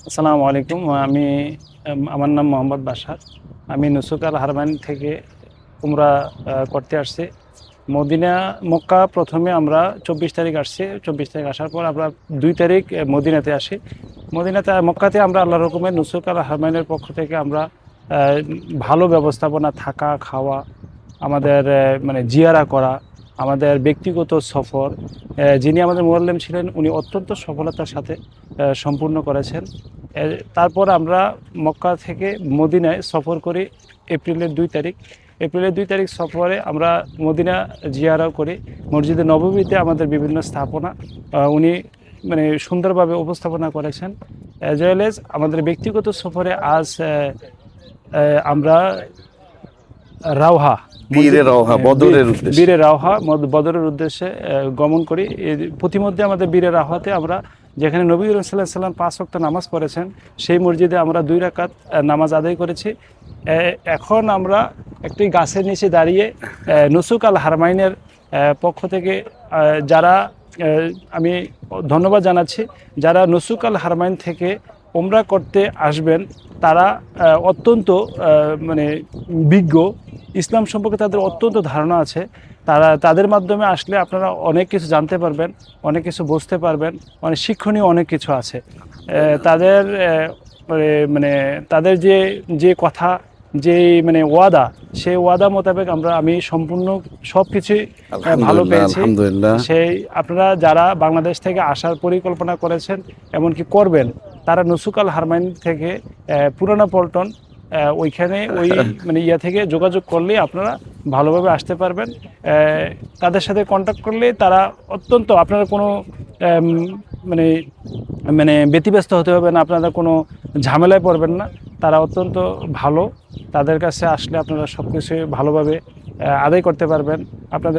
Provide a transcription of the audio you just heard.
আসসালামু আলাইকুম। আমার নাম মোহাম্মদ বাশার। আমি নুসুক আল হারমাইন থেকে উমরা করতে আসছি। মদিনা মক্কা প্রথমে আমরা 24 তারিখ আসছি। 24 তারিখ আসার পর আমরা 2 তারিখ মদিনাতে আসি। মক্কাতে আমরা আল্লাহর হুকুমে নুসুক আল হারমাইনের পক্ষ থেকে আমরা ভালো ব্যবস্থাপনা, থাকা খাওয়া, আমাদের মানে জিয়ারা করা, আমাদের ব্যক্তিগত সফর, যিনি আমাদের মুআল্লিম ছিলেন উনি অত্যন্ত সফলতার সাথে সম্পূর্ণ করেছেন। তারপর আমরা মক্কা থেকে মদিনায় সফর করি এপ্রিলের 2 তারিখ। এপ্রিলের 2 তারিখ সফরে আমরা মদিনা জিয়ারাও করি। মসজিদে নববীতে আমাদের বিভিন্ন স্থাপনা উনি মানে সুন্দরভাবে উপস্থাপনা করেছেন। অ্যাজ ওয়েল এজ আমাদের ব্যক্তিগত সফরে আজ আমরা রাওহা বীরে রাওহা বদরের উদ্দেশ্যে গমন করি। প্রতিমধ্যে আমাদের বীরে রাওহাতে আমরা যেখানে নবী করিম সাল্লাল্লাহু আলাইহি ওয়াসাল্লাম 5 ওয়াক্ত নামাজ পড়েছেন সেই মসজিদে আমরা 2 রাকাত নামাজ আদায় করেছি। এখন আমরা একটি গাছের নিচে দাঁড়িয়ে নুসুক আল হারমাইনের পক্ষ থেকে যারা আমি ধন্যবাদ জানাচ্ছি যারা নুসুক আল হারমাইন থেকে উমরা করতে আসবেন। তারা অত্যন্ত মানে বিজ্ঞ, ইসলাম সম্পর্কে তাদের অত্যন্ত ধারণা আছে। তাদের মাধ্যমে আসলে আপনারা অনেক কিছু জানতে পারবেন, অনেক কিছু বুঝতে পারবেন, অনেক শিক্ষণীয় অনেক কিছু আছে। তাদের মানে তাদের যে কথা, যে মানে ওয়াদা, সেই ওয়াদা মোতাবেক আমি সম্পূর্ণ সব কিছুই ভালো পেয়েছি। সেই আপনারা যারা বাংলাদেশ থেকে আসার পরিকল্পনা করেছেন এমনকি করবেন, তারা নুসুক আল হারমাইন থেকে পুরানা পল্টন ওইখানে ওই মানে থেকে যোগাযোগ করলে আপনারা ভালোভাবে আসতে পারবেন। তাদের সাথে কন্ট্যাক্ট করলে তারা অত্যন্ত আপনারা কোনো মানে মানে ব্যতিব্যস্ত হতে হবে না, আপনারা কোনো ঝামেলায় পড়বেন না। তারা অত্যন্ত ভালো। তাদের কাছে আসলে আপনারা সব কিছু ভালোভাবে আদায় করতে পারবেন। আপনাদের